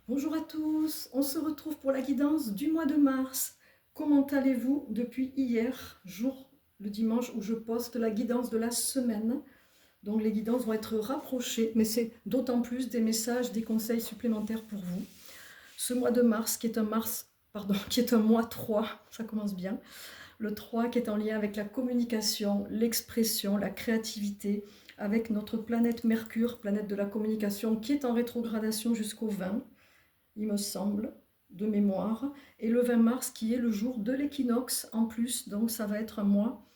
Bonjour à tous, on se retrouve pour la guidance du mois de mars. Comment allez-vous depuis hier, jour, le dimanche où je poste la guidance de la semaine? Donc les guidances vont être rapprochées, mais c'est d'autant plus des messages, des conseils supplémentaires pour vous. Ce mois de mars, qui est un mois 3, ça commence bien. Le 3 qui est en lien avec la communication, l'expression, la créativité, avec notre planète Mercure, planète de la communication, qui est en rétrogradation jusqu'au 20, il me semble, de mémoire, et le 20 mars qui est le jour de l'équinoxe en plus, donc ça va être un mois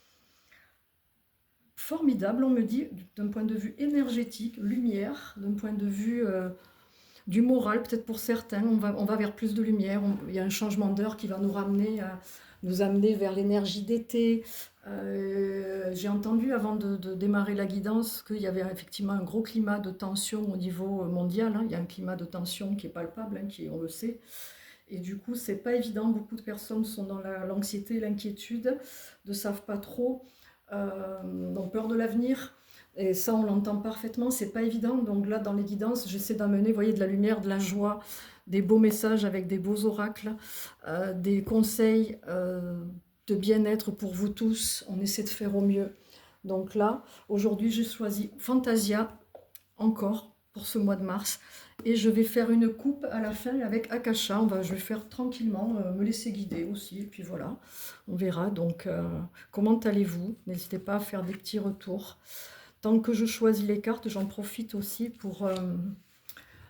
formidable, on me dit, d'un point de vue énergétique, lumière, d'un point de vue du moral, peut-être pour certains, on va vers plus de lumière, il y a un changement d'heure qui va nous ramener, nous amener vers l'énergie d'été. J'ai entendu avant de démarrer la guidance qu'il y avait effectivement un gros climat de tension au niveau mondial, hein. Il y a un climat de tension qui est palpable, hein, on le sait. Et du coup, c'est pas évident. Beaucoup de personnes sont dans l'anxiété, l'inquiétude, ne savent pas trop, ont peur de l'avenir. Et ça, on l'entend parfaitement, c'est pas évident. Donc là, dans les guidances, j'essaie d'amener, vous voyez, de la lumière, de la joie, des beaux messages avec des beaux oracles, des conseils de bien-être pour vous tous. On essaie de faire au mieux. Donc là, aujourd'hui, j'ai choisi Fantasia encore pour ce mois de mars. Et je vais faire une coupe à la fin avec Akasha. Je vais faire tranquillement, me laisser guider aussi. Et puis voilà, on verra. Donc, comment allez-vous? N'hésitez pas à faire des petits retours. Tant que je choisis les cartes, j'en profite aussi pour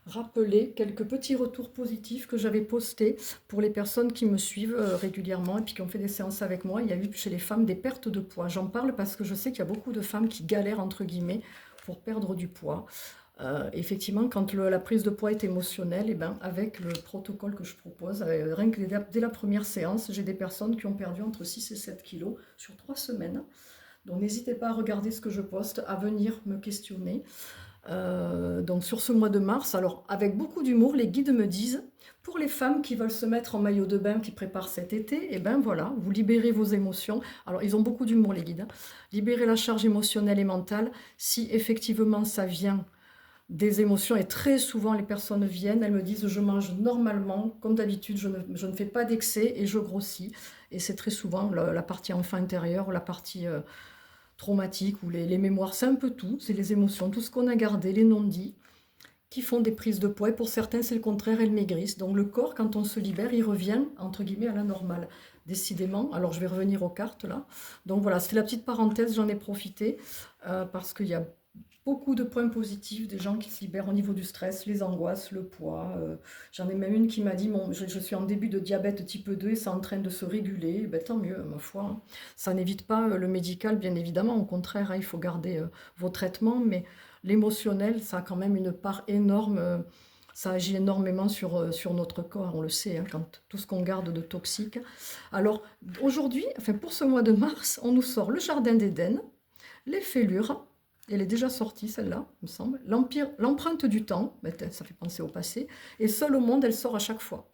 rappeler quelques petits retours positifs que j'avais postés pour les personnes qui me suivent régulièrement et puis qui ont fait des séances avec moi. Il y a eu chez les femmes des pertes de poids. J'en parle parce que je sais qu'il y a beaucoup de femmes qui galèrent, entre guillemets, pour perdre du poids. Effectivement, quand la prise de poids est émotionnelle, et ben, avec le protocole que je propose, rien que dès la première séance, j'ai des personnes qui ont perdu entre 6 et 7 kilos sur 3 semaines. Donc n'hésitez pas à regarder ce que je poste, à venir me questionner. Donc sur ce mois de mars, alors avec beaucoup d'humour, les guides me disent, pour les femmes qui veulent se mettre en maillot de bain, qui préparent cet été, et ben voilà, vous libérez vos émotions. Alors ils ont beaucoup d'humour les guides, hein. Libérez la charge émotionnelle et mentale. Si effectivement ça vient des émotions, et très souvent les personnes viennent, elles me disent je mange normalement, comme d'habitude, je ne fais pas d'excès et je grossis. Et c'est très souvent la partie enfant intérieur, ou la partie traumatique, ou les mémoires, c'est un peu tout, c'est les émotions, tout ce qu'on a gardé, les non-dits, qui font des prises de poids. Et pour certains, c'est le contraire, elles maigrissent. Donc le corps, quand on se libère, il revient, entre guillemets, à la normale. Décidément, alors je vais revenir aux cartes là. Donc voilà, c'était la petite parenthèse, j'en ai profité, parce qu'il y a beaucoup de points positifs, des gens qui se libèrent au niveau du stress, les angoisses, le poids. J'en ai même une qui m'a dit, je suis en début de diabète type 2 et c'est en train de se réguler. Ben, tant mieux, ma foi, hein. Ça n'évite pas le médical, bien évidemment. Au contraire, hein, il faut garder vos traitements, mais l'émotionnel, ça a quand même une part énorme. Ça agit énormément sur notre corps, on le sait, hein, quand tout ce qu'on garde de toxique. Alors aujourd'hui, enfin pour ce mois de mars, on nous sort le jardin d'Éden, les fêlures, elle est déjà sortie celle-là, il me semble. L'empreinte du temps, ça fait penser au passé, et seule au monde, elle sort à chaque fois.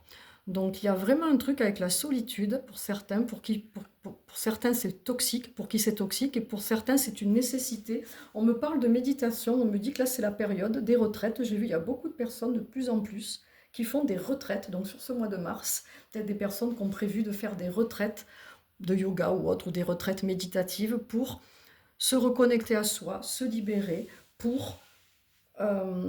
Donc il y a vraiment un truc avec la solitude pour certains, pour certains c'est toxique, pour qui c'est toxique, et pour certains c'est une nécessité. On me parle de méditation, on me dit que là c'est la période des retraites. J'ai vu il y a beaucoup de personnes de plus en plus qui font des retraites, donc sur ce mois de mars, peut-être des personnes qui ont prévu de faire des retraites de yoga ou autre, ou des retraites méditatives pour se reconnecter à soi, se libérer, pour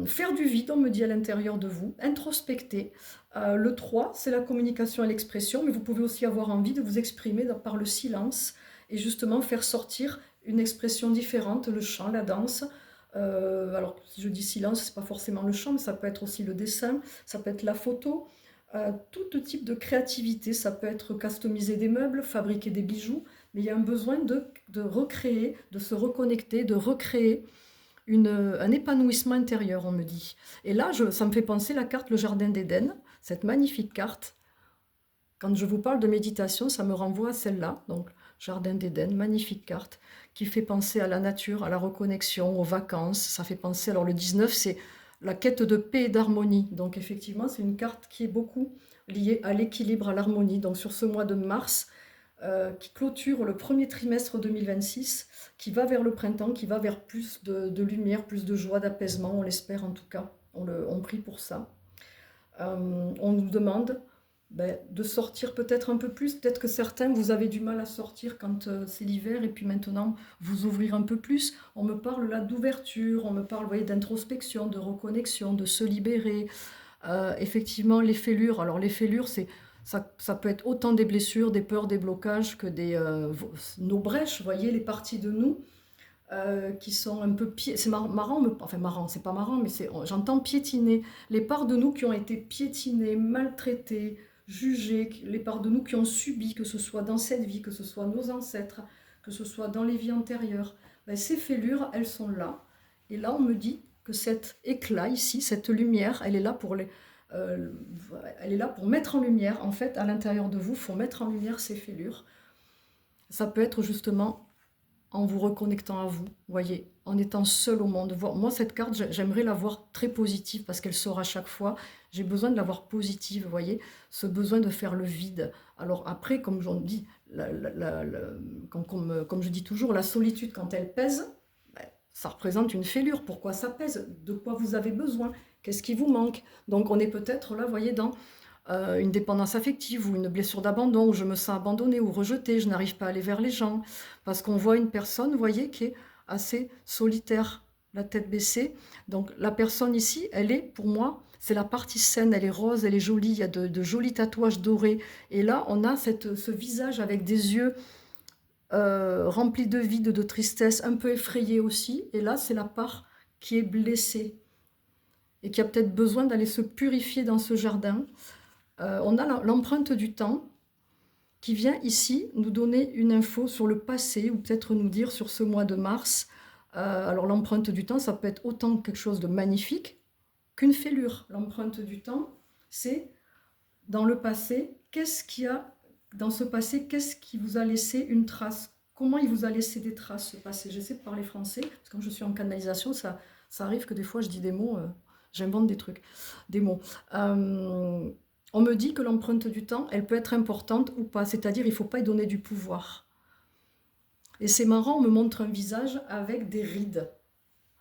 faire du vide, on me dit à l'intérieur de vous, introspecter. Le 3, c'est la communication et l'expression, mais vous pouvez aussi avoir envie de vous exprimer par le silence et justement faire sortir une expression différente, le chant, la danse. Alors, si je dis silence, c'est pas forcément le chant, mais ça peut être aussi le dessin, ça peut être la photo, tout type de créativité. Ça peut être customiser des meubles, fabriquer des bijoux, mais il y a un besoin de recréer, de se reconnecter, de recréer un épanouissement intérieur, on me dit. Et là, ça me fait penser la carte Le Jardin d'Éden, cette magnifique carte. Quand je vous parle de méditation, ça me renvoie à celle-là, donc Jardin d'Éden, magnifique carte, qui fait penser à la nature, à la reconnexion, aux vacances. Ça fait penser, alors le 19, c'est la quête de paix et d'harmonie. Donc effectivement, c'est une carte qui est beaucoup liée à l'équilibre, à l'harmonie. Donc sur ce mois de mars, qui clôture le premier trimestre 2026, qui va vers le printemps, qui va vers plus de lumière, plus de joie, d'apaisement, on l'espère en tout cas. On prie pour ça. On nous demande de sortir peut-être un peu plus. Peut-être que certains, vous avez du mal à sortir quand c'est l'hiver, et puis maintenant, vous ouvrir un peu plus. On me parle là d'ouverture, on me parle, vous voyez, d'introspection, de reconnexion, de se libérer. Effectivement, les fêlures. Alors les fêlures, ça peut être autant des blessures, des peurs, des blocages que nos brèches, vous voyez, les parties de nous qui sont un peu c'est marrant, enfin marrant, c'est pas marrant, mais j'entends piétiner. Les parts de nous qui ont été piétinées, maltraitées, jugées, les parts de nous qui ont subi, que ce soit dans cette vie, que ce soit nos ancêtres, que ce soit dans les vies antérieures, ces fêlures, elles sont là. Et là, on me dit que cet éclat ici, cette lumière, elle est là elle est là pour mettre en lumière, en fait, à l'intérieur de vous, il faut mettre en lumière ces fêlures. Ça peut être justement en vous reconnectant à vous, voyez, en étant seul au monde. Moi, cette carte, j'aimerais la voir très positive parce qu'elle sort à chaque fois. J'ai besoin de la voir positive, vous voyez, ce besoin de faire le vide. Alors après, comme j'en dis, comme je dis toujours, la solitude, quand elle pèse, ça représente une fêlure. Pourquoi ça pèse? De quoi vous avez besoin? Qu'est-ce qui vous manque? Donc on est peut-être là, vous voyez, dans une dépendance affective ou une blessure d'abandon, où je me sens abandonnée ou rejetée, je n'arrive pas à aller vers les gens, parce qu'on voit une personne, vous voyez, qui est assez solitaire, la tête baissée. Donc la personne ici, elle est, pour moi, c'est la partie saine, elle est rose, elle est jolie, il y a de jolis tatouages dorés. Et là, on a ce visage avec des yeux remplis de vide, de tristesse, un peu effrayé aussi. Et là, c'est la part qui est blessée et qui a peut-être besoin d'aller se purifier dans ce jardin. On a l'empreinte du temps qui vient ici nous donner une info sur le passé ou peut-être nous dire sur ce mois de mars. Alors l'empreinte du temps, ça peut être autant quelque chose de magnifique qu'une fêlure. L'empreinte du temps, c'est dans le passé, qu'est-ce qu'il y a dans ce passé, qu'est-ce qui vous a laissé une trace? Comment il vous a laissé des traces, ce passé? J'essaie de parler français, parce que quand je suis en canalisation, ça arrive que des fois je dis des mots, j'invente des trucs, des mots. On me dit que l'empreinte du temps, elle peut être importante ou pas, c'est-à-dire il ne faut pas y donner du pouvoir. Et c'est marrant, on me montre un visage avec des rides.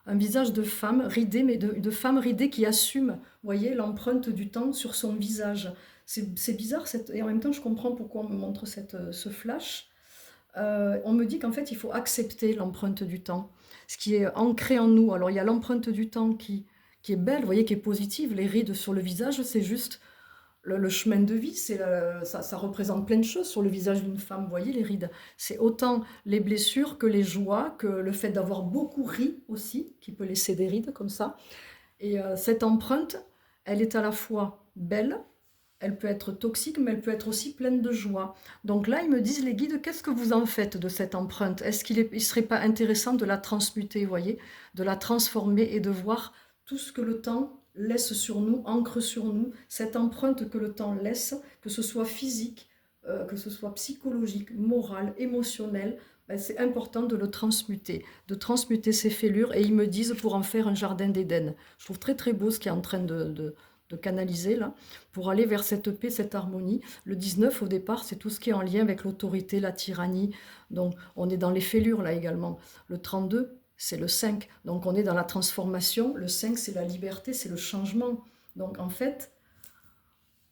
Un visage de femme ridée, mais de femme ridée qui assume, vous voyez, l'empreinte du temps sur son visage. C'est bizarre, et en même temps je comprends pourquoi on me montre ce flash. On me dit qu'en fait il faut accepter l'empreinte du temps, ce qui est ancré en nous. Alors il y a l'empreinte du temps qui est belle, vous voyez, qui est positive. Les rides sur le visage, c'est juste le chemin de vie, ça représente plein de choses sur le visage d'une femme, vous voyez les rides. C'est autant les blessures que les joies, que le fait d'avoir beaucoup ri aussi, qui peut laisser des rides comme ça. Et cette empreinte, elle est à la fois belle, elle peut être toxique, mais elle peut être aussi pleine de joie. Donc là, ils me disent, les guides, qu'est-ce que vous en faites de cette empreinte? Est-ce qu'il ne serait pas intéressant de la transmuter, vous voyez, de la transformer et de voir tout ce que le temps laisse sur nous, ancre sur nous, cette empreinte que le temps laisse, que ce soit physique, que ce soit psychologique, morale, émotionnelle, c'est important de le transmuter, de transmuter ces fêlures. Et ils me disent pour en faire un jardin d'Éden. Je trouve très très beau ce qui est en train de canaliser là, pour aller vers cette paix, cette harmonie. Le 19 au départ, c'est tout ce qui est en lien avec l'autorité, la tyrannie. Donc on est dans les fêlures là également. Le 32, c'est le 5. Donc on est dans la transformation. Le 5, c'est la liberté, c'est le changement. Donc en fait,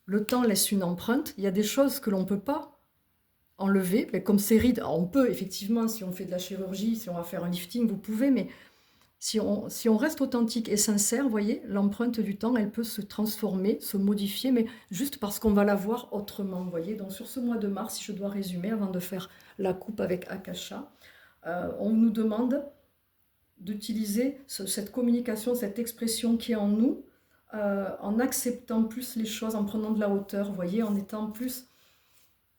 le temps laisse une empreinte. Il y a des choses que l'on ne peut pas enlever, mais comme ces rides. Alors, on peut effectivement, si on fait de la chirurgie, si on va faire un lifting, vous pouvez, mais si on reste authentique et sincère, vous voyez, l'empreinte du temps, elle peut se transformer, se modifier, mais juste parce qu'on va la voir autrement, vous voyez. Donc sur ce mois de mars, si je dois résumer, avant de faire la coupe avec Akasha, on nous demande d'utiliser cette communication, cette expression qui est en nous, en acceptant plus les choses, en prenant de la hauteur, vous voyez, en étant plus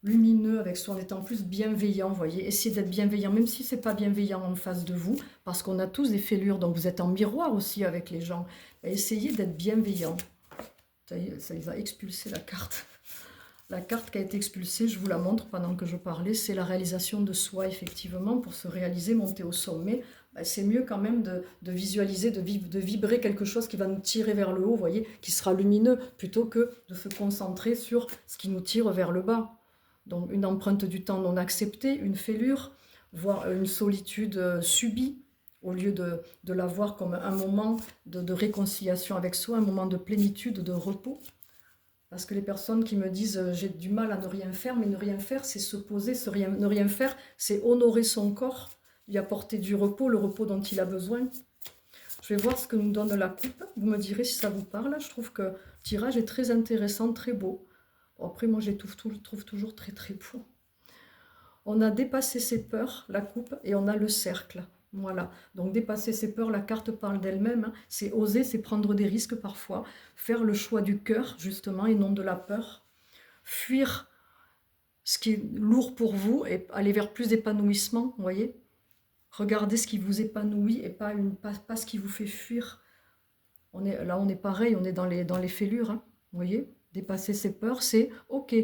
lumineux avec soi, en étant plus bienveillant, vous voyez, essayez d'être bienveillant, même si c'est pas bienveillant en face de vous, parce qu'on a tous des fêlures, donc vous êtes en miroir aussi avec les gens, essayez d'être bienveillant. Ça les a expulsés, la carte. La carte qui a été expulsée, je vous la montre pendant que je parlais, c'est la réalisation de soi, effectivement, pour se réaliser, monter au sommet. C'est mieux quand même de visualiser, de vibrer quelque chose qui va nous tirer vers le haut, vous voyez, qui sera lumineux, plutôt que de se concentrer sur ce qui nous tire vers le bas. Donc une empreinte du temps non acceptée, une fêlure, voire une solitude subie, au lieu de la voir comme un moment de réconciliation avec soi, un moment de plénitude, de repos. Parce que les personnes qui me disent j'ai du mal à ne rien faire, mais ne rien faire, c'est se poser, ne rien faire, c'est honorer son corps, lui apporter du repos, le repos dont il a besoin. Je vais voir ce que nous donne la coupe. Vous me direz si ça vous parle. Je trouve que le tirage est très intéressant, très beau. Bon, après, moi, je les trouve toujours très très beaux. On a dépassé ses peurs, la coupe, et on a le cercle. Voilà. Donc dépasser ses peurs, la carte parle d'elle-même. Hein. C'est oser, c'est prendre des risques parfois. Faire le choix du cœur, justement, et non de la peur. Fuir ce qui est lourd pour vous et aller vers plus d'épanouissement, vous voyez. Regardez ce qui vous épanouit et pas ce qui vous fait fuir. Là, on est pareil, on est dans les fêlures. Hein, vous voyez, dépasser ses peurs, c'est ok,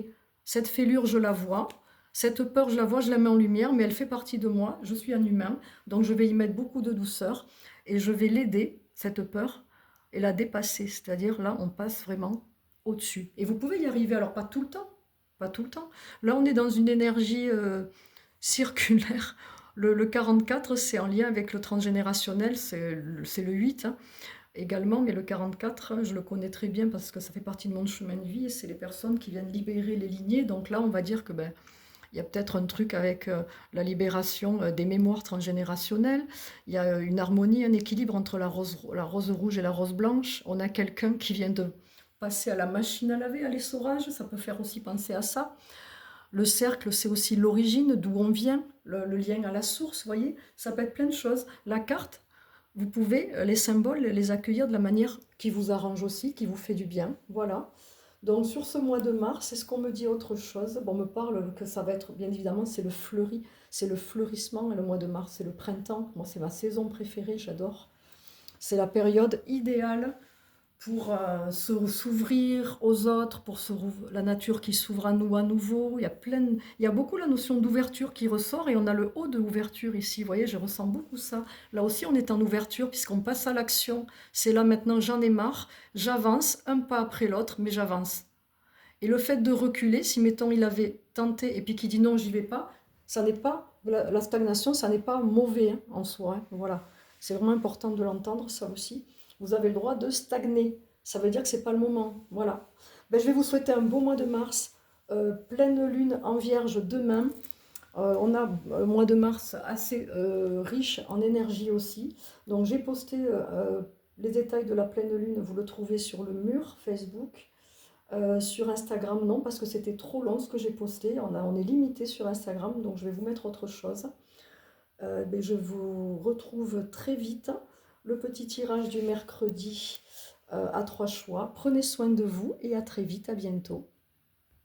cette fêlure, je la vois. Cette peur, je la vois, je la mets en lumière, mais elle fait partie de moi. Je suis un humain, donc je vais y mettre beaucoup de douceur et je vais l'aider, cette peur, et la dépasser. C'est-à-dire, là, on passe vraiment au-dessus. Et vous pouvez y arriver, alors pas tout le temps, pas tout le temps. Là, on est dans une énergie circulaire. Le 44, c'est en lien avec le transgénérationnel, c'est le 8, hein, également, mais le 44, je le connais très bien parce que ça fait partie de mon chemin de vie et c'est les personnes qui viennent libérer les lignées. Donc là, on va dire que il y a peut-être un truc avec la libération des mémoires transgénérationnelles. Il y a une harmonie, un équilibre entre la rose rouge et la rose blanche. On a quelqu'un qui vient de passer à la machine à laver, à l'essorage. Ça peut faire aussi penser à ça. Le cercle, c'est aussi l'origine, d'où on vient, le lien à la source, vous voyez. Ça peut être plein de choses. La carte, vous pouvez les symboles les accueillir de la manière qui vous arrange aussi, qui vous fait du bien. Voilà. Donc sur ce mois de mars, est-ce qu'on me dit autre chose? Bon, on me parle que ça va être, bien évidemment, c'est le fleuri, c'est le fleurissement, le mois de mars, c'est le printemps. Moi, c'est ma saison préférée, j'adore. C'est la période idéale pour s'ouvrir aux autres, pour la nature qui s'ouvre à nous à nouveau. Il y a beaucoup la notion d'ouverture qui ressort et on a le haut de ouverture ici. Vous voyez, je ressens beaucoup ça. Là aussi, on est en ouverture puisqu'on passe à l'action. C'est là maintenant, j'en ai marre, j'avance, un pas après l'autre, mais j'avance. Et le fait de reculer, si mettons il avait tenté et puis qu'il dit non, j'y vais pas, ça n'est pas, la stagnation, ça n'est pas mauvais hein, en soi. Hein. Voilà. C'est vraiment important de l'entendre, ça aussi. Vous avez le droit de stagner. Ça veut dire que c'est pas le moment. Voilà. Je vais vous souhaiter un beau mois de mars. Pleine lune en vierge demain. On a un mois de mars assez riche en énergie aussi. Donc j'ai posté les détails de la pleine lune. Vous le trouvez sur le mur Facebook. Sur Instagram, non, parce que c'était trop long ce que j'ai posté. On est limité sur Instagram, donc je vais vous mettre autre chose. Je vous retrouve très vite. Le petit tirage du mercredi à 3 choix. Prenez soin de vous et à très vite, à bientôt.